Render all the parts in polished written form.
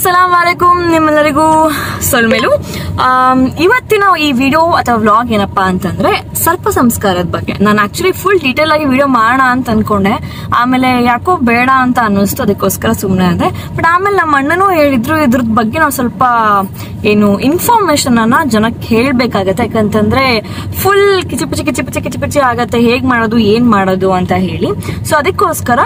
ಅಸ್ಸಲಾಂ ವಾಲೇಕುಂ ನಿಮ್ಮೆಲ್ಲರಿಗೂ ಸೊಲ್ಮೇಲು. ಇವತ್ತಿನ ಈ ವಿಡಿಯೋ ಅಥವಾ ವ್ಲಾಗ್ ಏನಪ್ಪಾ ಅಂತಂದ್ರೆ ಸರ್ಪ ಸಂಸ್ಕಾರದ ಬಗ್ಗೆ. ನಾನು ಆಕ್ಚುಲಿ ಫುಲ್ ಡೀಟೇಲ್ ಆಗಿ ವಿಡಿಯೋ ಮಾಡೋಣ ಅಂತ ಅನ್ಕೊಂಡೆ, ಆಮೇಲೆ ಯಾಕೋ ಬೇಡ ಅಂತ ಅನ್ನಿಸ್ತು, ಅದಕ್ಕೋಸ್ಕರ ಸುಮ್ಮನೆ ಆದೆ. ಬಟ್ ಆಮೇಲೆ ನಮ್ಮ ಅಣ್ಣನೂ ಹೇಳಿದ್ರು ಇದ್ರದ್ ಬಗ್ಗೆ ನಾವು ಸ್ವಲ್ಪ ಏನು ಇನ್ಫಾರ್ಮೇಶನ್ ಅನ್ನ ಜನಕ್ಕೆ ಹೇಳ್ಬೇಕಾಗತ್ತೆ, ಯಾಕಂತಂದ್ರೆ ಫುಲ್ ಕಿಚಿಪಿಚಿ ಆಗತ್ತೆ, ಹೇಗ್ ಮಾಡೋದು ಏನ್ ಮಾಡೋದು ಅಂತ ಹೇಳಿ. ಸೊ ಅದಕ್ಕೋಸ್ಕರ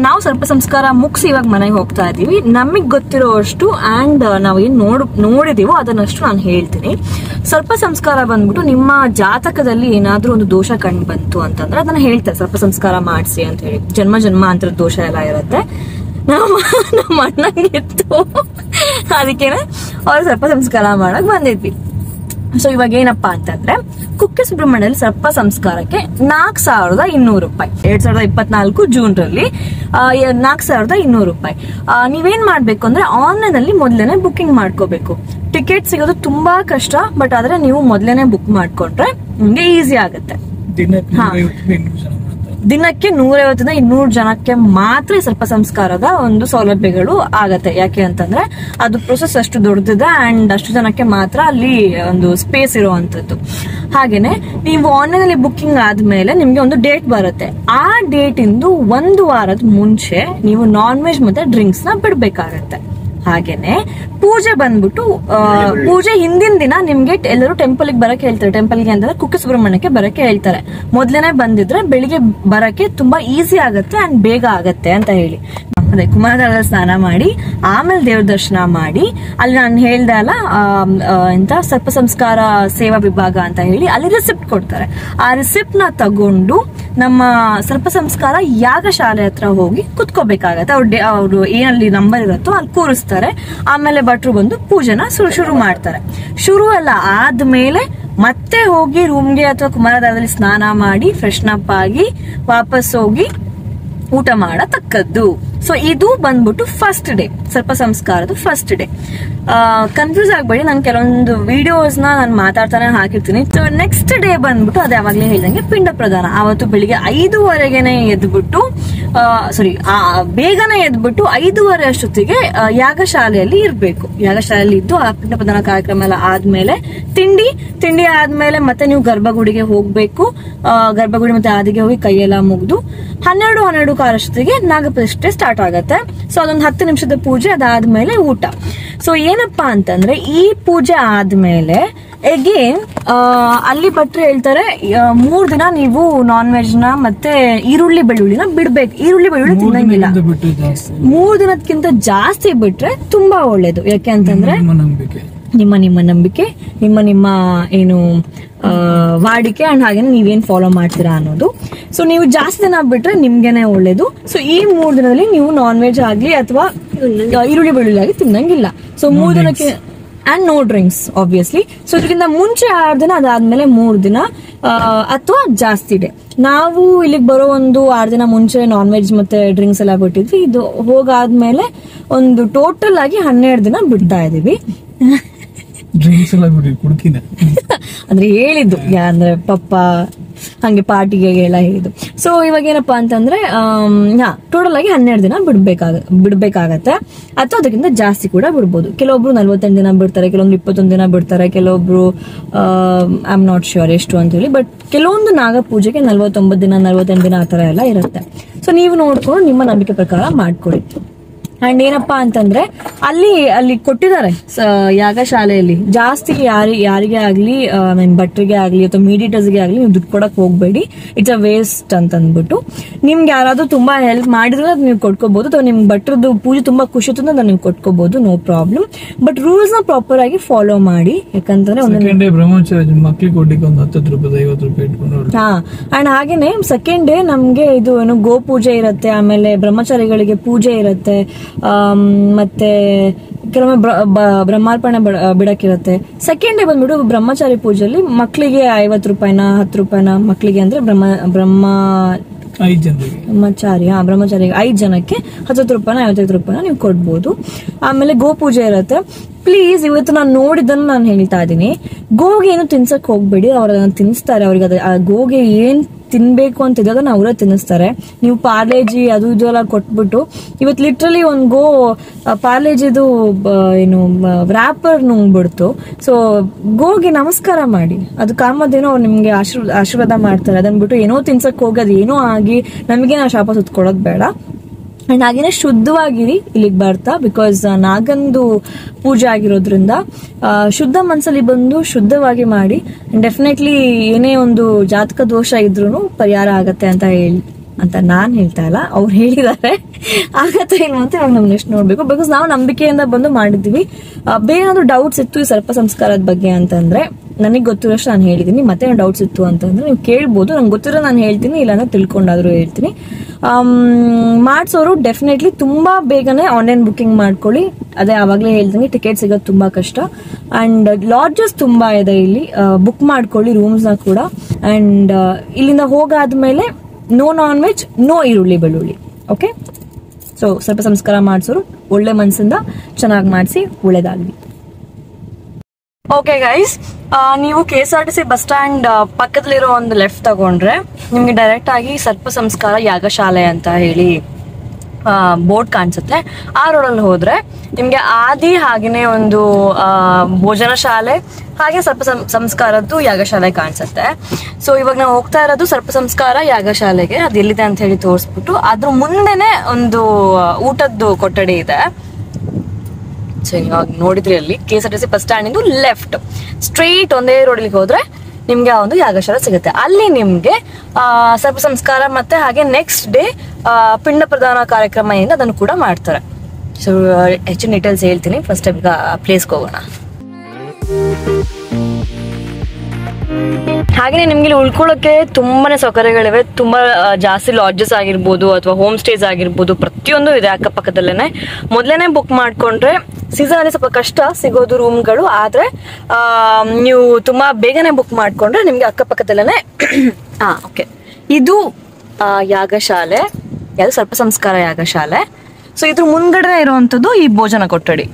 ನಾವು ಸರ್ಪ ಸಂಸ್ಕಾರ ಮುಗಿಸಿ ಇವಾಗ ಮನೆಗೆ ಹೋಗ್ತಾ ಇದೀವಿ. ನಮಗ್ ಗೊತ್ತಿರೋ ಅಷ್ಟು ಅಂಡ್ ನಾವು ಏನ್ ನೋಡಿದೀವೋ ಅದನ್ನಷ್ಟು ನಾನು ಹೇಳ್ತೀನಿ. ಸರ್ಪ ಸಂಸ್ಕಾರ ಬಂದ್ಬಿಟ್ಟು ನಿಮ್ಮ ಜಾತಕದಲ್ಲಿ ಏನಾದ್ರೂ ಒಂದು ದೋಷ ಕಂಡು ಬಂತು ಅಂತಂದ್ರೆ ಅದನ್ನ ಹೇಳ್ತಾರೆ, ಸರ್ಪ ಸಂಸ್ಕಾರ ಮಾಡಿಸಿ ಅಂತ ಹೇಳಿ. ಜನ್ಮ ಅಂತ ದೋಷ ಎಲ್ಲ ಇರುತ್ತೆ. ನಮ್ಮ ಅಣ್ಣಂಗಿತ್ತು, ಅದಕ್ಕೇನೆ ಅವ್ರು ಸರ್ಪ ಸಂಸ್ಕಾರ ಮಾಡಕ್ ಬಂದಿದ್ವಿ. ಸೊ ಇವಾಗ ಏನಪ್ಪಾ ಅಂತಂದ್ರೆ ಕುಕ್ಕೆ ಸುಬ್ರಹ್ಮಣ್ಯದಲ್ಲಿ ಸರ್ಪ ಸಂಸ್ಕಾರಕ್ಕೆ 4,200 ರೂಪಾಯಿ 2024 ಜೂನ್ ರಲ್ಲಿ 4,200 ರೂಪಾಯಿ. ನೀವೇನ್ ಮಾಡ್ಬೇಕು ಅಂದ್ರೆ ಆನ್ಲೈನ್ ಅಲ್ಲಿ ಮೊದ್ಲೇನೆ ಬುಕಿಂಗ್ ಮಾಡ್ಕೋಬೇಕು. ಟಿಕೆಟ್ ಸಿಗೋದು ತುಂಬಾ ಕಷ್ಟ, ಬಟ್ ಆದ್ರೆ ನೀವು ಮೊದ್ಲೇನೆ ಬುಕ್ ಮಾಡ್ಕೊಂಡ್ರೆ ನಿಮ್ಗೆ ಈಸಿ ಆಗುತ್ತೆ. ದಿನಕ್ಕೆ 150ರಿಂದ 200 ಜನಕ್ಕೆ ಮಾತ್ರ ಸರ್ಪ ಸಂಸ್ಕಾರದ ಒಂದು ಸೌಲಭ್ಯಗಳು ಆಗತ್ತೆ. ಯಾಕೆ ಅಂತಂದ್ರೆ ಅದು ಪ್ರೊಸೆಸ್ ಅಷ್ಟು ದೊಡ್ಡದಿದೆ ಅಂಡ್ ಅಷ್ಟು ಜನಕ್ಕೆ ಮಾತ್ರ ಅಲ್ಲಿ ಒಂದು ಸ್ಪೇಸ್ ಇರುವಂತದ್ದು. ಹಾಗೇನೆ ನೀವು ಆನ್ಲೈನ್ ಅಲ್ಲಿ ಬುಕಿಂಗ್ ಆದ್ಮೇಲೆ ನಿಮ್ಗೆ ಒಂದು ಡೇಟ್ ಬರುತ್ತೆ. ಆ ಡೇಟ್ ಇಂದು 1 ವಾರದ ಮುಂಚೆ ನೀವು ನಾನ್ ವೆಜ್ ಮತ್ತೆ ಡ್ರಿಂಕ್ಸ್ ನ ಬಿಡ್ಬೇಕಾಗತ್ತೆ. ಹಾಗೇನೆ ಪೂಜೆ ಬಂದ್ಬಿಟ್ಟು ಪೂಜೆ ಹಿಂದಿನ ದಿನ ನಿಮ್ಗೆ ಎಲ್ಲರೂ ಟೆಂಪಲ್ ಗೆ ಬರಕ್ಕೆ ಹೇಳ್ತಾರೆ. ಟೆಂಪಲ್ಗೆ ಅಂತಂದ್ರೆ ಕುಕ್ಕೆ ಸುಬ್ರಹ್ಮಣ್ಯಕ್ಕೆ ಬರಕ್ಕೆ ಹೇಳ್ತಾರೆ. ಮೊದ್ಲೇನೆ ಬಂದಿದ್ರೆ ಬೆಳಿಗ್ಗೆ ಬರಕ್ಕೆ ತುಂಬಾ ಈಸಿ ಆಗತ್ತೆ ಅಂಡ್ ಬೇಗ ಆಗತ್ತೆ ಅಂತ ಹೇಳಿ. ಅದೇ ಕುಮಾರಧಾರದಲ್ಲಿ ಸ್ನಾನ ಮಾಡಿ ಆಮೇಲೆ ದೇವ್ರ ದರ್ಶನ ಮಾಡಿ, ಅಲ್ಲಿ ನಾನು ಹೇಳ್ದೆ ಅಲ್ಲ ಎಂತ ಸರ್ಪ ಸಂಸ್ಕಾರ ಸೇವಾ ವಿಭಾಗ ಅಂತ ಹೇಳಿ ಅಲ್ಲಿ ರಿಸಿಪ್ಟ್ ಕೊಡ್ತಾರೆ. ಆ ರಿಸಿಪ್ಟ್ ನ ತಗೊಂಡು ನಮ್ಮ ಸರ್ಪ ಸಂಸ್ಕಾರ ಯಾಗಶಾಲೆ ಹತ್ರ ಹೋಗಿ ಕುತ್ಕೋಬೇಕಾಗತ್ತೆ. ಅವ್ರು ಏನಲ್ಲಿ ನಂಬರ್ ಇರುತ್ತೋ ಅಲ್ಲಿ ಕೂರಿಸ್ತಾರೆ. ಆಮೇಲೆ ಭಟ್ರು ಬಂದು ಪೂಜೆನ ಶುರು ಮಾಡ್ತಾರೆ. ಶುರು ಎಲ್ಲ ಆದ್ಮೇಲೆ ಮತ್ತೆ ಹೋಗಿ ರೂಮ್ಗೆ ಅಥವಾ ಕುಮಾರಧಾರದಲ್ಲಿ ಸ್ನಾನ ಮಾಡಿ ಫ್ರೆಶನ್ ಅಪ್ ಆಗಿ ವಾಪಸ್ ಹೋಗಿ ಊಟ ಮಾಡತಕ್ಕದ್ದು. ಸೊ ಇದು ಬಂದ್ಬಿಟ್ಟು ಫಸ್ಟ್ ಡೇ, ಸರ್ಪ ಸಂಸ್ಕಾರದ ಫಸ್ಟ್ ಡೇ. ಕನ್ಫ್ಯೂಸ್ ಆಗ್ಬೇಡಿ, ನಾನು ಕೆಲವೊಂದು ವಿಡಿಯೋಸ್ ನಾನು ಮಾತಾಡ್ತಾನೆ ಹಾಕಿರ್ತೀನಿ. ಸೊ ನೆಕ್ಸ್ಟ್ ಡೇ ಬಂದ್ಬಿಟ್ಟು ಅದೇ ಯಾವಾಗ್ಲೇ ಹೇಳ್ದಂಗೆ ಪಿಂಡ ಪ್ರದಾನ. ಆವತ್ತು ಬೆಳಿಗ್ಗೆ 5:30ಗೆನೆ ಎದ್ಬಿಟ್ಟು ಬೇಗನೆ ಎದ್ಬಿಟ್ಟು 5:30 ಅಷ್ಟೊತ್ತಿಗೆ ಯಾಗಶಾಲೆಯಲ್ಲಿ ಇರ್ಬೇಕು. ಯಾಗಶಾಲೆಯಲ್ಲಿ ಇದ್ದು ಆ ಪಿಂಡ ಪ್ರದಾನ ಕಾರ್ಯಕ್ರಮ ಎಲ್ಲ ಆದ್ಮೇಲೆ ತಿಂಡಿ ಆದ್ಮೇಲೆ ಮತ್ತೆ ನೀವು ಗರ್ಭಗುಡಿಗೆ ಹೋಗ್ಬೇಕು. ಗರ್ಭಗುಡಿ ಮತ್ತೆ ಆದಿಗೆ ಹೋಗಿ ಕೈಯೆಲ್ಲ ಮುಗ್ದು 12 ಕಾಲಷ್ಟೊತ್ತಿಗೆ ನಾಗಪ್ರತಿಷ್ಠೆ ಸ್ಟಾರ್ಟ್ ಆಗತ್ತೆ. ಸೊ ಅದೊಂದು 10 ನಿಮಿಷದ ಪೂಜೆ, ಅದಾದ್ಮೇಲೆ ಊಟ. ಸೊ ಏನಪ್ಪಾ ಅಂತಂದ್ರೆ ಈ ಪೂಜೆ ಆದ್ಮೇಲೆ ಅಗೇನ್ ಅಲ್ಲಿ ಭಟ್ರು ಹೇಳ್ತಾರೆ 3 ದಿನ ನೀವು ನಾನ್ ವೆಜ್ ನ ಮತ್ತೆ ಈರುಳ್ಳಿ ಬೆಳ್ಳುಳ್ಳಿನ ಬಿಡ್ಬೇಕು. ಈರುಳ್ಳಿ ಬೆಳ್ಳುಳ್ಳಿ ತಿನ್ನಂಗಿಲ್ಲ. 3 ದಿನಕ್ಕಿಂತ ಜಾಸ್ತಿ ಬಿಟ್ರೆ ತುಂಬಾ ಒಳ್ಳೇದು. ಯಾಕೆ ಅಂತಂದ್ರೆ ನಿಮ್ಮ ನಂಬಿಕೆ, ನಿಮ್ಮ ಏನು ವಾಡಿಕೆ ಅಂಡ್ ಹಾಗೆ ನೀವೇನ್ ಫಾಲೋ ಮಾಡ್ತೀರಾ ಅನ್ನೋದು. ಸೊ ನೀವು ಜಾಸ್ತಿ ದಿನ ಬಿಟ್ರೆ ನಿಮ್ಗೆನೆ ಒಳ್ಳೇದು. ಸೊ ಈ 3 ದಿನದಲ್ಲಿ ನೀವು ನಾನ್ ವೆಜ್ ಆಗ್ಲಿ ಅಥವಾ ಈರುಳ್ಳಿ ಬೆಳ್ಳುಳ್ಳಿ ಆಗಿ ತಿನ್ನಂಗಿಲ್ಲ. ಸೊ 3 ದಿನಕ್ಕೆ and no drinks obviously. So ಇದಕ್ಕಿಂತ ಮುಂಚೆ 6 ದಿನ, ಅದಾದ್ಮೇಲೆ 3 ದಿನ ಅಥವಾ ಜಾಸ್ತಿ ಡೇ. ನಾವು ಇಲ್ಲಿಗೆ ಬರೋ ಒಂದು 6 ದಿನ ಮುಂಚೆ ನಾನ್ ವೆಜ್ ಮತ್ತೆ ಡ್ರಿಂಕ್ಸ್ ಎಲ್ಲ ಬಿಟ್ಟಿದ್ವಿ. ಇದು ಹೋಗಾದ್ಮೇಲೆ ಒಂದು ಟೋಟಲ್ ಆಗಿ 12 ದಿನ ಬಿಡ್ತಾ ಇದೀವಿ. ಡ್ರಿಂಕ್ಸ್ ಎಲ್ಲ ಬಿಡಿ, ಕುಡ್ಕಿನ ಅಂದ್ರೆ ಹೇಳಿದ್ದು ಅಂದ್ರೆ ಪಪ್ಪ ಹಂಗೆ ಪಾರ್ಟಿಗೆ ಎಲ್ಲ ಹೇಳಿದ್ದು. ಸೊ ಇವಾಗ ಏನಪ್ಪಾ ಅಂತಂದ್ರೆ ಟೋಟಲ್ ಆಗಿ 12 ದಿನ ಬಿಡ್ಬೇಕಾಗತ್ತೆ ಅಥವಾ ಅದಕ್ಕಿಂತ ಜಾಸ್ತಿ ಕೂಡ ಬಿಡ್ಬೋದು. ಕೆಲವೊಬ್ರು 48 ದಿನ ಬಿಡ್ತಾರೆ, ಕೆಲವೊಬ್ರು 21 ದಿನ ಬಿಡ್ತಾರೆ, ಕೆಲವೊಬ್ರು ಐ ಆಮ್ ನಾಟ್ ಶ್ಯೂರ್ ಎಷ್ಟು ಅಂತ ಹೇಳಿ. ಬಟ್ ಕೆಲವೊಂದು ನಾಗ ಪೂಜೆಗೆ 49 ದಿನ 48 ದಿನ ಆತರ ಎಲ್ಲ ಇರುತ್ತೆ. ಸೊ ನೀವು ನೋಡ್ಕೊಂಡು ನಿಮ್ಮ ನಂಬಿಕೆ ಪ್ರಕಾರ ಮಾಡ್ಕೊಳ್ಳಿ. ಅಂಡ್ ಏನಪ್ಪಾ ಅಂತಂದ್ರೆ ಅಲ್ಲಿ ಕೊಟ್ಟಿದ್ದಾರೆ ಯಾಗಶಾಲೆಯಲ್ಲಿ ಜಾಸ್ತಿ ಯಾರಿಗೆ ಆಗ್ಲಿ ಭಟ್ರಿಗೆ ಆಗ್ಲಿ ಅಥವಾ ಮೀಡಿಯೇಟರ್ಸ್ಗೆ ಆಗ್ಲಿ ನೀವು ದುಡ್ಡು ಕೊಡಕ್ ಹೋಗ್ಬೇಡಿ. ಇಟ್ಸ್ ಅ ವೇಸ್ಟ್ ಅಂತ ಅಂದ್ಬಿಟ್ಟು. ನಿಮ್ಗೆ ಯಾರಾದ್ರೂ ತುಂಬಾ ಹೆಲ್ಪ್ ಮಾಡಿದ್ರೆ ನೀವು ಕೊಟ್ಕೋಬಹುದು, ಅಥವಾ ನಿಮ್ ಭಟ್ರದ್ದು ಪೂಜೆ ತುಂಬಾ ಖುಷಿ ಇತ್ತು ನೀವು ಕೊಟ್ಕೋಬಹುದು, ನೋ ಪ್ರಾಬ್ಲಮ್. ಬಟ್ ರೂಲ್ಸ್ ನ ಪ್ರಾಪರ್ ಆಗಿ ಫಾಲೋ ಮಾಡಿ. ಯಾಕಂತಂದ್ರೆ ಮಕ್ಳಿಗೆ ಕೊಡ್ಲಿಕ್ಕೆ ಒಂದು 10 ರೂಪಾಯಿ 50 ರೂಪಾಯಿ ಇಟ್ಕೊಂಡು ಅಂಡ್ ಹಾಗೇನೆ ಸೆಕೆಂಡ್ ಡೇ ನಮ್ಗೆ ಇದು ಏನು ಗೋ ಪೂಜೆ ಇರುತ್ತೆ, ಆಮೇಲೆ ಬ್ರಹ್ಮಚಾರಿಗಳಿಗೆ ಪೂಜೆ ಇರುತ್ತೆ, ಮತ್ತೆ ಕೆಲವೊಮ್ಮೆ ಬ್ರಹ್ಮಾರ್ಪಣೆ ಬಿಡಕ್ಕಿರುತ್ತೆ. ಸೆಕೆಂಡ್ ಡೇ ಬಂದ್ಬಿಟ್ಟು ಬ್ರಹ್ಮಚಾರಿ ಪೂಜೆಯಲ್ಲಿ ಮಕ್ಕಳಿಗೆ 50 ರೂಪಾಯಿನ 10 ರೂಪಾಯಿನ ಮಕ್ಕಳಿಗೆ ಅಂದ್ರೆ ಬ್ರಹ್ಮಚಾರಿಗೆ 5 ಜನಕ್ಕೆ 10 ರೂಪಾಯಿನ 55 ರೂಪಾಯಿನ ನೀವು ಕೊಡ್ಬೋದು. ಆಮೇಲೆ ಗೋ ಪೂಜೆ ಇರುತ್ತೆ. ಪ್ಲೀಸ್ ಇವತ್ತು ನಾನು ನೋಡಿದ್ದನ್ನು ನಾನು ಹೇಳ್ತಾ ಇದ್ದೀನಿ, ಗೋಗೆ ಏನು ತಿನ್ಸಕ್ ಹೋಗ್ಬೇಡಿ. ಅವ್ರ ತಿನ್ನಿಸ್ತಾರೆ, ಅವ್ರಿಗೆ ಆ ಗೋಗೆ ಏನ್ ತಿನ್ಬೇಕು ಅಂತ ಇದೆ ಅದನ್ನ ಅವರೇ ತಿನ್ನಿಸ್ತಾರೆ. ನೀವು ಪಾರ್ಲೇಜಿ ಅದು ಇದು ಎಲ್ಲ ಕೊಟ್ಬಿಟ್ಟು ಇವತ್ತು ಲಿಟ್ರಲಿ ಒಂದು ಗೋ ಪಾರ್ಲೇಜಿದು ಏನು ವ್ರಾಪರ್ ನುಂಗ್ಬಿಡ್ತು. ಸೊ ಗೋಗೆ ನಮಸ್ಕಾರ ಮಾಡಿ, ಅದು ಕಾಮದೇನೋ ಅವ್ರು ನಿಮ್ಗೆ ಆಶೀರ್ವಾದ ಮಾಡ್ತಾರೆ. ಅದನ್ನ ಬಿಟ್ಟು ಏನೋ ತಿನ್ಸಕ್ ಹೋಗಿ ಅದು ಏನೋ ಆಗಿ ನಮಗೆ ನಾವು ಶಾಪ ಸುತ್ಕೊಳ್ಳೋದು ಬೇಡ. ಅಂಡ್ ಹಾಗೇನೆ ಶುದ್ಧವಾಗಿರಿ ಇಲ್ಲಿಗೆ ಬರ್ತಾ, ಬಿಕಾಸ್ ನಾಗಂದು ಪೂಜೆ ಆಗಿರೋದ್ರಿಂದ ಶುದ್ಧ ಮನ್ಸಲ್ಲಿ ಬಂದು ಶುದ್ಧವಾಗಿ ಮಾಡಿ. ಡೆಫಿನೆಟ್ಲಿ ಏನೇ ಒಂದು ಜಾತಕ ದೋಷ ಇದ್ರೂ ಪರಿಹಾರ ಆಗತ್ತೆ ಅಂತ ನಾನ್ ಹೇಳ್ತಾ ಇಲ್ಲ, ಅವ್ರು ಹೇಳಿದ್ದಾರೆ. ಆಗತ್ತೆ ಏನು ಅಂತ ನಾವು ನೆಕ್ಸ್ಟ್ ನೋಡ್ಬೇಕು. ಬಿಕಾಸ್ ನಾವು ನಂಬಿಕೆಯಿಂದ ಬಂದು ಮಾಡಿದ್ವಿ. ಬೇರೆ ಏನಾದ್ರು ಡೌಟ್ಸ್ ಇತ್ತು ಈ ಸರ್ಪ ಸಂಸ್ಕಾರದ ಬಗ್ಗೆ ಅಂತಂದ್ರೆ ನನಗೆ ಗೊತ್ತಿರೋಷ್ಟು ನಾನು ಹೇಳಿದ್ದೀನಿ. ಮತ್ತೆ ಡೌಟ್ಸ್ ಇತ್ತು ಅಂತಂದ್ರೆ ನೀವು ಕೇಳ್ಬೋದು, ನಂಗೆ ಗೊತ್ತಿರೋ ನಾನು ಹೇಳ್ತೀನಿ, ಇಲ್ಲಾಂದ್ರೆ ತಿಳ್ಕೊಂಡಾದ್ರೂ ಹೇಳ್ತೀನಿ. ಮಾಡ್ಸೋರು ಡೆಫಿನೆಟ್ಲಿ ತುಂಬಾ ಬೇಗನೆ ಆನ್ಲೈನ್ ಬುಕಿಂಗ್ ಮಾಡ್ಕೊಳ್ಳಿ. ಅದೇ ಆವಾಗಲೇ ಹೇಳ್ತೀನಿ, ಟಿಕೆಟ್ ಸಿಗೋದು ತುಂಬಾ ಕಷ್ಟ. ಅಂಡ್ ಲಾಡ್ಜಸ್ ತುಂಬಾ ಇದೆ ಇಲ್ಲಿ, ಬುಕ್ ಮಾಡ್ಕೊಳ್ಳಿ ರೂಮ್ಸ್ನ ಕೂಡ. ಅಂಡ್ ಇಲ್ಲಿಂದ ಹೋಗಾದ್ಮೇಲೆ ನೋ ನಾನ್ ವೆಜ್, ನೋ ಈರುಳ್ಳಿ ಬೆಳ್ಳುಳ್ಳಿ. ಓಕೆ, ಸೊ ಸ್ವಲ್ಪ ಸಂಸ್ಕಾರ ಮಾಡಿಸೋರು ಒಳ್ಳೆ ಮನಸ್ಸಿಂದ ಚೆನ್ನಾಗಿ ಮಾಡಿಸಿ, ಒಳ್ಳೇದಾಗ್ಲಿ. ಓಕೆ ಗೈಸ್, ನೀವು KSRTC ಬಸ್ ಸ್ಟ್ಯಾಂಡ್ ಪಕ್ಕದಲ್ಲಿರೋ ಒಂದು ಲೆಫ್ಟ್ ತಗೊಂಡ್ರೆ ನಿಮ್ಗೆ ಡೈರೆಕ್ಟ್ ಆಗಿ ಸರ್ಪ ಸಂಸ್ಕಾರ ಯಾಗಶಾಲೆ ಅಂತ ಹೇಳಿ ಬೋರ್ಡ್ ಕಾಣಿಸುತ್ತೆ. ಆ ರೋಡಲ್ಲಿ ಹೋದ್ರೆ ನಿಮ್ಗೆ ಆದಿ ಹಾಗೇನೆ ಒಂದು ಭೋಜನ ಶಾಲೆ ಹಾಗೆ ಸರ್ಪ ಸಂಸ್ಕಾರದ್ದು ಯಾಗಶಾಲೆ ಕಾಣಿಸುತ್ತೆ. ಸೊ ಇವಾಗ ನಾವು ಹೋಗ್ತಾ ಇರೋದು ಸರ್ಪ ಸಂಸ್ಕಾರ ಯಾಗಶಾಲೆಗೆ. ಅದು ಎಲ್ಲಿದೆ ಅಂತ ಹೇಳಿ ತೋರಿಸ್ಬಿಟ್ಟು ಅದ್ರ ಮುಂದೆನೆ ಒಂದು ಊಟದ್ದು ಕೊಠಡಿ ಇದೆ. ಸೊ ಇವಾಗ ನೋಡಿದ್ರಿ ಅಲ್ಲಿ KSRTC ಬಸ್ ಸ್ಟ್ಯಾಂಡ್ ಇಂದು ಲೆಫ್ಟ್ ಸ್ಟ್ರೈಟ್ ಒಂದೇ ರೋಡಲ್ಲಿ ಹೋದ್ರೆ ನಿಮ್ಗೆ ಆ ಒಂದು ಯಾಗಶಾಲೆ ಸಿಗುತ್ತೆ. ಅಲ್ಲಿ ನಿಮ್ಗೆ ಸರ್ಪ ಸಂಸ್ಕಾರ ಮತ್ತೆ ಹಾಗೆ ನೆಕ್ಸ್ಟ್ ಡೇ ಪಿಂಡ ಪ್ರದಾನ ಕಾರ್ಯಕ್ರಮ ಏನಿದೆ ಅದನ್ನು ಕೂಡ ಮಾಡ್ತಾರೆ. ಸೊ ಹೆಚ್ಚಿನ ಡೀಟೇಲ್ಸ್ ಹೇಳ್ತೀನಿ. ಫಸ್ಟ್ ಟೈಮ್ ಪ್ಲೇಸ್ಗೆ ಹೋಗೋಣ. ಹಾಗೆ ನಿಮ್ಗೆ ಉಳ್ಕೊಳ್ಳೋಕೆ ತುಂಬಾನೇ ಸೌಕರ್ಯಗಳಿವೆ. ತುಂಬಾ ಜಾಸ್ತಿ ಲಾಡ್ಜಸ್ ಆಗಿರ್ಬೋದು ಅಥವಾ ಹೋಮ್ ಸ್ಟೇಸ್ ಆಗಿರ್ಬೋದು, ಪ್ರತಿಯೊಂದು ಇದೆ ಅಕ್ಕಪಕ್ಕದಲ್ಲೇನೆ. ಮೊದಲೇನೆ ಬುಕ್ ಮಾಡ್ಕೊಂಡ್ರೆ ಸೀಸನ್ ಅಲ್ಲಿ ಸ್ವಲ್ಪ ಕಷ್ಟ ಸಿಗೋದು ರೂಮ್ಗಳು, ಆದ್ರೆ ನೀವು ತುಂಬಾ ಬೇಗನೆ ಬುಕ್ ಮಾಡ್ಕೊಂಡ್ರೆ ನಿಮ್ಗೆ ಅಕ್ಕಪಕ್ಕದಲ್ಲೇನೆ. ಓಕೆ, ಇದು ಯಾಗಶಾಲೆ, ಯಾವುದು ಸರ್ಪ ಸಂಸ್ಕಾರ ಯಾಗಶಾಲೆ. ಸೊ ಇದ್ರ ಮುಂದ್ಗಡೆ ಇರುವಂತದ್ದು ಈ ಭೋಜನ ಕೊಠಡಿ.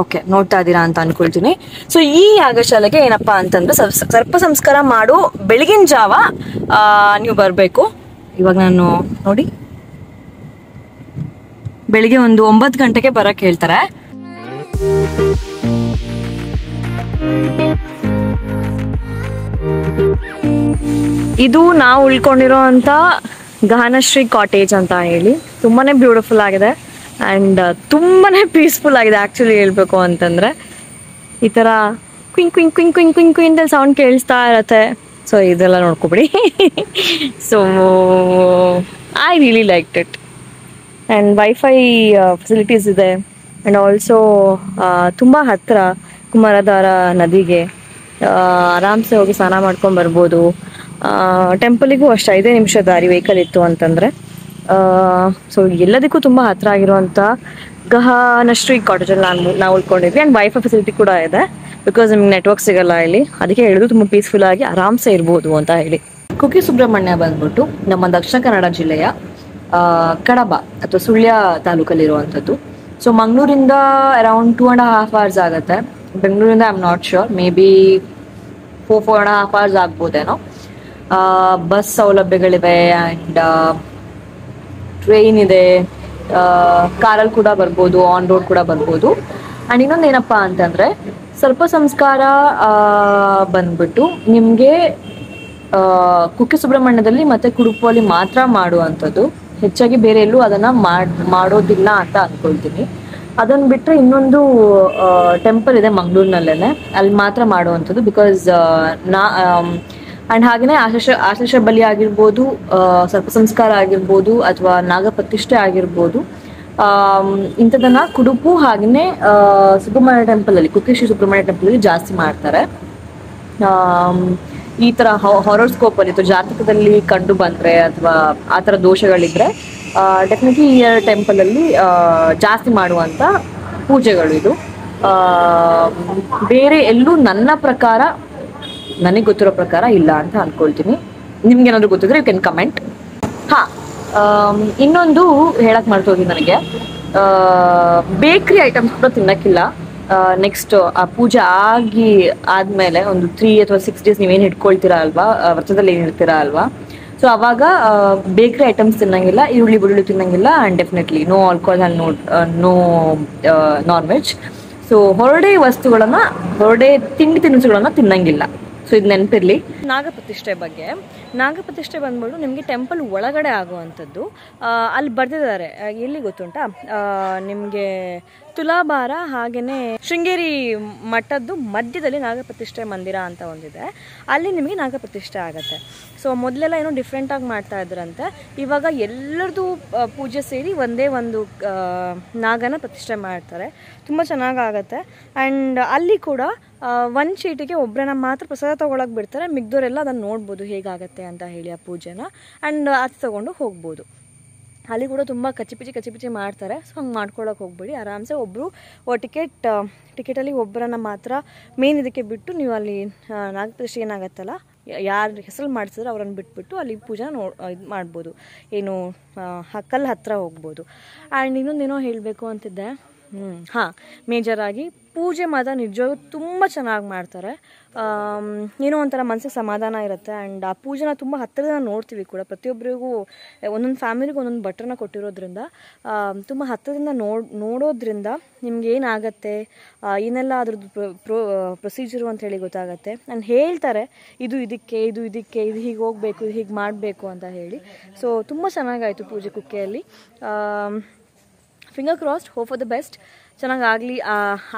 ಓಕೆ, ನೋಡ್ತಾ ಇದ್ದೀರಾ ಅಂತ ಅನ್ಕೊಳ್ತೀನಿ. ಸೊ ಈ ಯಾಗಶಾಲೆಗೆ ಏನಪ್ಪಾ ಅಂತಂದ್ರೆ ಸರ್ಪ ಸಂಸ್ಕಾರ ಮಾಡೋ ಬೆಳಗಿನ ಜಾವ ನೀವು ಬರ್ಬೇಕು. ಇವಾಗ ನಾನು ನೋಡಿ ಬೆಳಿಗ್ಗೆ ಒಂದು 9 ಗಂಟೆಗೆ ಬರಕ್ ಹೇಳ್ತಾರೆ. ಇದು ನಾವು ಉಳ್ಕೊಂಡಿರೋ ಅಂತ ಗಹನಶ್ರೀ ಕಾಟೇಜ್ ಅಂತ ಹೇಳಿ ತುಂಬಾನೇ ಬ್ಯೂಟಿಫುಲ್ ಆಗಿದೆ ಅಂಡ್ ತುಂಬಾನೇ ಪೀಸ್ಫುಲ್ ಆಗಿದೆ. ಆಕ್ಚುಲಿ ಹೇಳ್ಬೇಕು ಅಂತಂದ್ರೆ ಈ ತರ ಕ್ವಿಂಗ್ ಕ್ವಿಂಗ್ ಕ್ವಿಂಗ್ ಕ್ವಿಂಗ್ ಕ್ವಿಂಗ್ ಕ್ವಿಂಗ್ ಅಂತ ಸೌಂಡ್ ಕೇಳಿಸ್ತಾ ಇರತ್ತೆ. ಸೊ ಇದೆಲ್ಲ ನೋಡ್ಕೊಬಿಡಿ. So I really liked it. And wifi facilities ಇದೆ. ಆ್ಯಂಡ್ ಆಲ್ಸೋ ತುಂಬ ಹತ್ತಿರ ಕುಮಾರಧಾರ ನದಿಗೆ ಆರಾಮ್ಸೆ ಹೋಗಿ ಸ್ನಾನ ಮಾಡ್ಕೊಂಡು ಬರ್ಬೋದು. ಟೆಂಪಲಿಗೂ ಅಷ್ಟು 5 ನಿಮಿಷ ದಾರಿ ವೆಹಿಕಲ್ ಇತ್ತು ಅಂತಂದರೆ. ಸೊ ಎಲ್ಲದಕ್ಕೂ ತುಂಬ ಹತ್ತಿರ ಆಗಿರುವಂಥ ಗಹನಶ್ರೀ ಕಾಟೇಜಲ್ಲಿ ನಾವು ಉಳ್ಕೊಂಡಿದ್ವಿ. ಆ್ಯಂಡ್ ವೈಫೈ ಫೆಸಿಲಿಟಿ ಕೂಡ ಇದೆ, ಬಿಕಾಸ್ ನಿಮ್ಗೆ ನೆಟ್ವರ್ಕ್ ಸಿಗಲ್ಲ ಇಲ್ಲಿ. ಅದಕ್ಕೆ ಹೇಳಿದ್ರು ತುಂಬ ಪೀಸ್ಫುಲ್ ಆಗಿ ಆರಾಮ್ಸೆ ಇರ್ಬೋದು ಅಂತ ಹೇಳಿ. ಕುಕ್ಕೆ ಸುಬ್ರಹ್ಮಣ್ಯ ಬಂದ್ಬಿಟ್ಟು ನಮ್ಮ ದಕ್ಷಿಣ ಕನ್ನಡ ಜಿಲ್ಲೆಯ ಕಡಬ ಅಥವಾ ಸುಳ್ಯ ತಾಲೂಕಲ್ಲಿರುವಂಥದ್ದು. ಸೊ ಮಂಗಳೂರಿಂದ ಅರೌಂಡ್ 2.5 hours ಆಗುತ್ತೆ. ಬೆಂಗಳೂರಿಂದ I am not sure, maybe 4.5 hours ಆಗ್ಬೋದೇನೋ. ಬಸ್ ಸೌಲಭ್ಯಗಳಿವೆ ಆ್ಯಂಡ್ ಟ್ರೈನ್ ಇದೆ, ಕಾರಲ್ಲಿ ಕೂಡ ಬರ್ಬೋದು, ಆನ್ ರೋಡ್ ಕೂಡ ಬರ್ಬೋದು. ಆ್ಯಂಡ್ ಇನ್ನೊಂದು ಏನಪ್ಪಾ ಅಂತಂದರೆ ಸರ್ಪ ಸಂಸ್ಕಾರ ಬಂದ್ಬಿಟ್ಟು ನಿಮಗೆ ಕುಕ್ಕೆ ಸುಬ್ರಹ್ಮಣ್ಯದಲ್ಲಿ ಮತ್ತು ಕುಡುಪಲ್ಲಿ ಮಾತ್ರ ಮಾಡುವಂಥದ್ದು. ಹೆಚ್ಚಾಗಿ ಬೇರೆ ಎಲ್ಲೂ ಅದನ್ನು ಮಾಡೋದಿಲ್ಲ ಅಂತ ಅಂದ್ಕೊಳ್ತೀನಿ. ಅದನ್ನು ಬಿಟ್ಟರೆ ಇನ್ನೊಂದು ಟೆಂಪಲ್ ಇದೆ ಮಂಗಳೂರಿನಲ್ಲೇ, ಅಲ್ಲಿ ಮಾತ್ರ ಮಾಡುವಂಥದ್ದು. ಬಿಕಾಸ್ ಆ್ಯಂಡ್ ಹಾಗೆಯೇ ಆಶೀಷ ಬಲಿ ಆಗಿರ್ಬೋದು, ಸರ್ಪ ಸಂಸ್ಕಾರ ಆಗಿರ್ಬೋದು ಅಥವಾ ನಾಗಪ್ರತಿಷ್ಠೆ ಆಗಿರ್ಬೋದು, ಇಂಥದನ್ನ ಕುಡುಪು ಹಾಗೆಯೇ ಸುಬ್ರಹ್ಮಣ್ಯ ಟೆಂಪಲಲ್ಲಿ, ಕುಕ್ಕೆ ಶ್ರೀ ಸುಬ್ರಹ್ಮಣ್ಯ ಟೆಂಪಲಲ್ಲಿ ಜಾಸ್ತಿ ಮಾಡ್ತಾರೆ. ಈ ಥರ ಹಾರೋಸ್ಕೋಪಲ್ಲಿ ಅಥವಾ ಜಾತಕದಲ್ಲಿ ಕಂಡು ಬಂದರೆ ಅಥವಾ ಆ ಥರ ದೋಷಗಳಿದ್ರೆ ಡೆಫಿನೆಟ್ಲಿ ಈ 2 ಟೆಂಪಲಲ್ಲಿ ಜಾಸ್ತಿ ಮಾಡುವಂಥ ಪೂಜೆಗಳು ಇದು. ಬೇರೆ ಎಲ್ಲೂ ನನ್ನ ಪ್ರಕಾರ, ನನಗೆ ಗೊತ್ತಿರೋ ಪ್ರಕಾರ ಇಲ್ಲ ಅಂತ ಅಂದ್ಕೊಳ್ತೀನಿ. ನಿಮ್ಗೇನಾದ್ರು ಗೊತ್ತಿದ್ರೆ ಯು ಕ್ಯಾನ್ ಕಮೆಂಟ್. ಇನ್ನೊಂದು ಹೇಳಕ್ ಮಾಡ್ತೋಗಿ, ನನಗೆ ಬೇಕ್ರಿ ಐಟಮ್ಸ್ ಕೂಡ ತಿನ್ನಕ್ಕಿಲ್ಲ. ನೆಕ್ಸ್ಟ್ ಆ ಪೂಜೆ ಆದ್ಮೇಲೆ ಒಂದು 3 ಅಥವಾ 6 ಡೇಸ್ ನೀವೇನು ಇಟ್ಕೊಳ್ತೀರಾ ಅಲ್ವಾ, ವ್ರತದಲ್ಲಿ ಏನು ಇರ್ತೀರಾ ಅಲ್ವಾ, ಸೊ ಅವಾಗ ಬೇಕರಿ ಐಟಮ್ಸ್ ತಿನ್ನಂಗಿಲ್ಲ, ಈರುಳ್ಳಿ ಬೆಳ್ಳುಳ್ಳಿ ತಿನ್ನಂಗಿಲ್ಲ, and definitely no alcohol and no non veg. So ಹೊರಡೆ ತಿಂಡಿ ತಿನಿಸುಗಳನ್ನ ತಿನ್ನಂಗಿಲ್ಲ. ಸೊ ಇದು ನೆನಪಿರ್ಲಿ. ನಾಗಪ್ರತಿಷ್ಠೆ ಬಗ್ಗೆ, ನಾಗಪ್ರತಿಷ್ಠೆ ಬಂದ್ಬಿಟ್ಟು ನಿಮಗೆ ಟೆಂಪಲ್ ಒಳಗಡೆ ಆಗುವಂಥದ್ದು. ಅಲ್ಲಿ ಬರ್ದಿದ್ದಾರೆ, ಎಲ್ಲಿ ಗೊತ್ತುಂಟಾ, ನಿಮಗೆ ತುಲಾಭಾರ ಹಾಗೆಯೇ ಶೃಂಗೇರಿ ಮಠದ್ದು ಮಧ್ಯದಲ್ಲಿ ನಾಗಪ್ರತಿಷ್ಠೆ ಮಂದಿರ ಅಂತ ಒಂದಿದೆ, ಅಲ್ಲಿ ನಿಮಗೆ ನಾಗಪ್ರತಿಷ್ಠೆ ಆಗುತ್ತೆ. ಸೊ ಮೊದಲೆಲ್ಲ ಏನೋ ಡಿಫ್ರೆಂಟಾಗಿ ಮಾಡ್ತಾ ಇದ್ರಂತೆ, ಇವಾಗ ಎಲ್ಲರದ್ದು ಪೂಜೆ ಸೇರಿ ಒಂದೇ ಒಂದು ನಾಗನ ಪ್ರತಿಷ್ಠೆ ಮಾಡ್ತಾರೆ, ತುಂಬ ಚೆನ್ನಾಗಾಗತ್ತೆ. ಆ್ಯಂಡ್ ಅಲ್ಲಿ ಕೂಡ ಒಂದು ಚೀಟಿಗೆ ಒಬ್ಬರನ್ನ ಮಾತ್ರ ಪ್ರಸಾದ ತೊಗೊಳಕ್ಕೆ ಬಿಡ್ತಾರೆ, ಮಿಗ್ದವರೆಲ್ಲ ಅದನ್ನು ನೋಡ್ಬೋದು ಹೇಗಾಗತ್ತೆ ಅಂತ ಹೇಳಿ ಆ ಪೂಜೆನ, ಆ್ಯಂಡ್ ಅದು ತೊಗೊಂಡು ಹೋಗ್ಬೋದು. ಅಲ್ಲಿ ಕೂಡ ತುಂಬ ಕಚ್ಚಿಪಿಚಿ ಮಾಡ್ತಾರೆ. ಸೊ ಹಂಗೆ ಮಾಡ್ಕೊಳಕ್ಕೆ ಹೋಗ್ಬೇಡಿ, ಆರಾಮ್ಸೆ ಒಬ್ಬರು ಟಿಕೆಟಲ್ಲಿ ಒಬ್ಬರನ್ನ ಮಾತ್ರ ಮೇನ್ ಇದಕ್ಕೆ ಬಿಟ್ಟು ನೀವು ಅಲ್ಲಿ ನಾಗಪ್ರತಿಷ್ಠೆ ಏನಾಗತ್ತಲ್ಲ, ಯಾರು ಹೆಸರು ಮಾಡಿಸಿದ್ರೆ ಅವ್ರನ್ನ ಬಿಟ್ಬಿಟ್ಟು ಅಲ್ಲಿ ಪೂಜೆ ಇದು ಮಾಡ್ಬೋದು, ಏನು ಕಲ್ಲು ಹತ್ತಿರ ಹೋಗ್ಬೋದು. ಆ್ಯಂಡ್ ಇನ್ನೊಂದೇನೋ ಹೇಳಬೇಕು ಅಂತಿದ್ದೆ, ಮೇಜರಾಗಿ ಪೂಜೆ ಮಾತ್ರ ನಿಜವಾಗೂ ತುಂಬ ಚೆನ್ನಾಗಿ ಮಾಡ್ತಾರೆ. ಏನೋ ಒಂಥರ ಮನಸ್ಸಿಗೆ ಸಮಾಧಾನ ಇರುತ್ತೆ. ಆ್ಯಂಡ್ ಆ ಪೂಜೆನ ತುಂಬ ಹತ್ತಿರದಿಂದ ನೋಡ್ತೀವಿ ಕೂಡ, ಪ್ರತಿಯೊಬ್ಬರಿಗೂ ಒಂದೊಂದು ಫ್ಯಾಮಿಲಿಗೂ ಒಂದೊಂದು ಭಟ್ರನ್ನ ಕೊಟ್ಟಿರೋದ್ರಿಂದ ತುಂಬ ಹತ್ತಿರದಿಂದ ನೋಡೋದ್ರಿಂದ ನಿಮ್ಗೆ ಏನಾಗತ್ತೆ, ಏನೆಲ್ಲ ಅದ್ರದ್ದು ಪ್ರೊಸೀಜರು ಅಂತ ಹೇಳಿ ಗೊತ್ತಾಗತ್ತೆ. ನಾನು ಹೇಳ್ತಾರೆ ಇದು ಹೀಗೆ ಹೋಗಬೇಕು, ಇದು ಹೀಗೆ ಮಾಡಬೇಕು ಅಂತ ಹೇಳಿ. ಸೊ ತುಂಬ ಚೆನ್ನಾಗಾಯಿತು ಪೂಜೆ ಕುಕ್ಕೆಯಲ್ಲಿ. Finger crossed, hope for the best, ಚೆನ್ನಾಗಾಗಲಿ.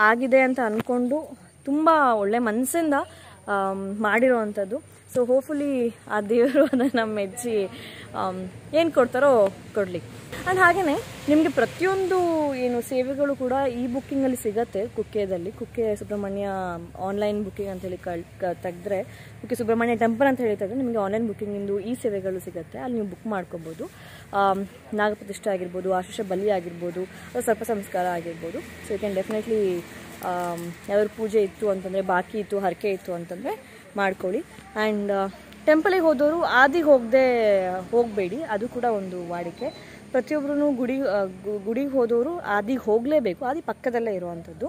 ಆಗಿದೆ ಅಂತ ಅಂದ್ಕೊಂಡು ತುಂಬ ಒಳ್ಳೆ ಮನಸ್ಸಿಂದ ಮಾಡಿರೋ ಅಂಥದ್ದು. ಸೊ ಹೋಪ್ಫುಲಿ ಆ ದೇವರು ಅದನ್ನು ಮೆಚ್ಚಿ ಏನು ಕೊಡ್ತಾರೋ ಕೊಡಲಿ. ಆ್ಯಂಡ್ ಹಾಗೆಯೇ ನಿಮಗೆ ಪ್ರತಿಯೊಂದು ಏನು ಸೇವೆಗಳು ಕೂಡ ಈ ಬುಕ್ಕಿಂಗಲ್ಲಿ ಸಿಗುತ್ತೆ. ಕುಕ್ಕೆ ಸುಬ್ರಹ್ಮಣ್ಯ ಆನ್ಲೈನ್ ಬುಕ್ಕಿಂಗ್ ಅಂತೇಳಿ ತೆಗೆದ್ರೆ, ಕುಕ್ಕೆ ಸುಬ್ರಹ್ಮಣ್ಯ ಟೆಂಪಲ್ ಅಂತ ಹೇಳಿ ತೆಗೆದ್ರೆ ನಿಮಗೆ ಆನ್ಲೈನ್ ಬುಕ್ಕಿಂಗಿಂದು ಈ ಸೇವೆಗಳು ಸಿಗುತ್ತೆ. ಅಲ್ಲಿ ನೀವು ಬುಕ್ ಮಾಡ್ಕೋಬೋದು. ನಾಗಪ್ರತಿಷ್ಠೆ ಆಗಿರ್ಬೋದು, ಆಶೀಷ ಬಲಿ ಆಗಿರ್ಬೋದು, ಸರ್ಪ ಸಂಸ್ಕಾರ ಆಗಿರ್ಬೋದು. ಸೊ ಯು ಕ್ಯಾನ್ ಡೆಫಿನೆಟ್ಲಿ ಯಾವ್ದಾದ್ರು ಪೂಜೆ ಇತ್ತು ಅಂತಂದರೆ, ಬಾಕಿ ಇತ್ತು, ಹರಕೆ ಇತ್ತು ಅಂತಂದರೆ ಮಾಡ್ಕೊಳ್ಳಿ. ಆ್ಯಂಡ್ ಟೆಂಪಲಿಗೆ ಹೋದವರು ಆದಿಗೆ ಹೋಗಬೇಡಿ, ಅದು ಕೂಡ ಒಂದು ವಾಡಿಕೆ. ಪ್ರತಿಯೊಬ್ಬರೂ ಗುಡಿಗೆ ಹೋದವರು ಆದಿಗೆ ಹೋಗಲೇಬೇಕು, ಆದಿ ಪಕ್ಕದಲ್ಲೇ ಇರುವಂಥದ್ದು.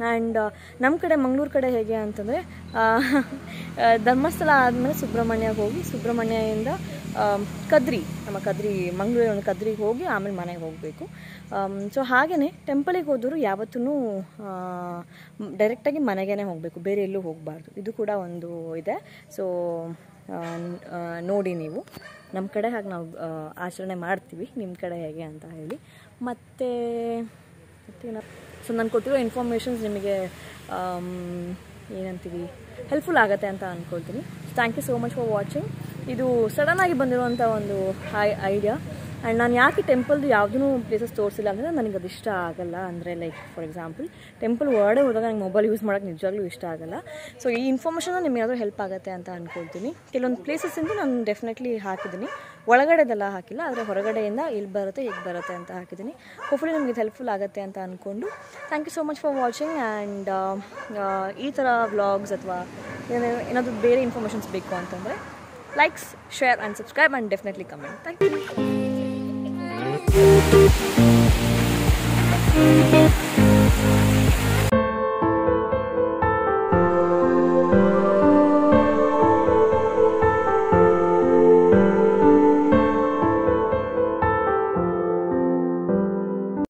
ಆ್ಯಂಡ್ ನಮ್ಮ ಕಡೆ ಮಂಗಳೂರು ಕಡೆ ಹೇಗೆ ಅಂತಂದರೆ, ಧರ್ಮಸ್ಥಳ ಆದಮೇಲೆ ಸುಬ್ರಹ್ಮಣ್ಯಕ್ಕೆ ಹೋಗಿ, ಸುಬ್ರಹ್ಮಣ್ಯದಿಂದ ನಮ್ಮ ಮಂಗಳೂರಿನ ಒಂದು ಕದ್ರಿಗೆ ಹೋಗಿ ಆಮೇಲೆ ಮನೆಗೆ ಹೋಗಬೇಕು. ಸೊ ಹಾಗೆಯೇ ಟೆಂಪಲಿಗೆ ಹೋದವರು ಯಾವತ್ತೂ ಡೈರೆಕ್ಟಾಗಿ ಮನೆಗೇ ಹೋಗಬೇಕು, ಬೇರೆ ಎಲ್ಲೂ ಹೋಗಬಾರ್ದು. ಇದು ಕೂಡ ಒಂದು ಇದೆ. ಸೊ ನೋಡಿ ನೀವು, ನಮ್ಮ ಕಡೆ ಹಾಗೆ ನಾವು ಆಚರಣೆ ಮಾಡ್ತೀವಿ, ನಿಮ್ಮ ಕಡೆ ಹೇಗೆ ಅಂತ ಹೇಳಿ. ಮತ್ತು ಸೊ ನಾನು ಕೊಟ್ಟಿರೋ ಇನ್ಫಾರ್ಮೇಷನ್ಸ್ ನಿಮಗೆ ಏನಂತೀವಿ ಹೆಲ್ಪ್ಫುಲ್ ಆಗುತ್ತೆ ಅಂತ ಅಂದ್ಕೊಳ್ತೀನಿ. Thank you so much for watching. ಇದು ಸಡನ್ನಾಗಿ ಬಂದಿರುವಂಥ ಒಂದು ಐಡಿಯಾ. ಆ್ಯಂಡ್ ನಾನು ಯಾಕೆ ಟೆಂಪಲ್ದು ಯಾವುದೂ ಪ್ಲೇಸಸ್ ತೋರಿಸಿಲ್ಲ ಅಂದರೆ ನನಗೆ ಅದು ಇಷ್ಟ ಆಗಲ್ಲ. ಅಂದರೆ ಲೈಕ್ ಫಾರ್ ಎಕ್ಸಾಂಪಲ್ ಟೆಂಪಲ್ ಹೊರಗಡೆ ಹೋದಾಗ ನಂಗೆ ಮೊಬೈಲ್ ಯೂಸ್ ಮಾಡೋಕ್ಕೆ ನಿಜವಾಗ್ಲೂ ಇಷ್ಟ ಆಗಲ್ಲ. ಸೊ ಈ ಇನ್ಫಾರ್ಮೇಷನ್ ನಿಮ್ಗೆ ಯಾವ್ದಾದ್ರು ಹೆಲ್ಪ್ ಆಗುತ್ತೆ ಅಂತ ಅಂದ್ಕೊಳ್ತೀನಿ. ಕೆಲವೊಂದು ಪ್ಲೇಸಸ್ಸಿಂದ ನಾನು ಡೆಫಿನೆಟ್ಲಿ ಹಾಕಿದ್ದೀನಿ, ಒಳಗಡೆದೆಲ್ಲ ಹಾಕಿಲ್ಲ, ಆದರೆ ಹೊರಗಡೆಯಿಂದ ಇಲ್ಲಿ ಬರುತ್ತೆ ಹೇಗೆ ಬರುತ್ತೆ ಅಂತ ಹಾಕಿದ್ದೀನಿ. ಹೋಪ್ಫುಲಿ ನಿಮಗೆ ಹೆಲ್ಪ್ಫುಲ್ ಆಗುತ್ತೆ ಅಂತ ಅಂದ್ಕೊಂಡು thank you so much for watching. And ಈ ಥರ ವ್ಲಾಗ್ಸ್ ಅಥವಾ ಏನಾದರೂ ಬೇರೆ ಇನ್ಫಾರ್ಮೇಷನ್ಸ್ ಬೇಕು ಅಂತಂದರೆ likes, share and subscribe and definitely comment. Thank you.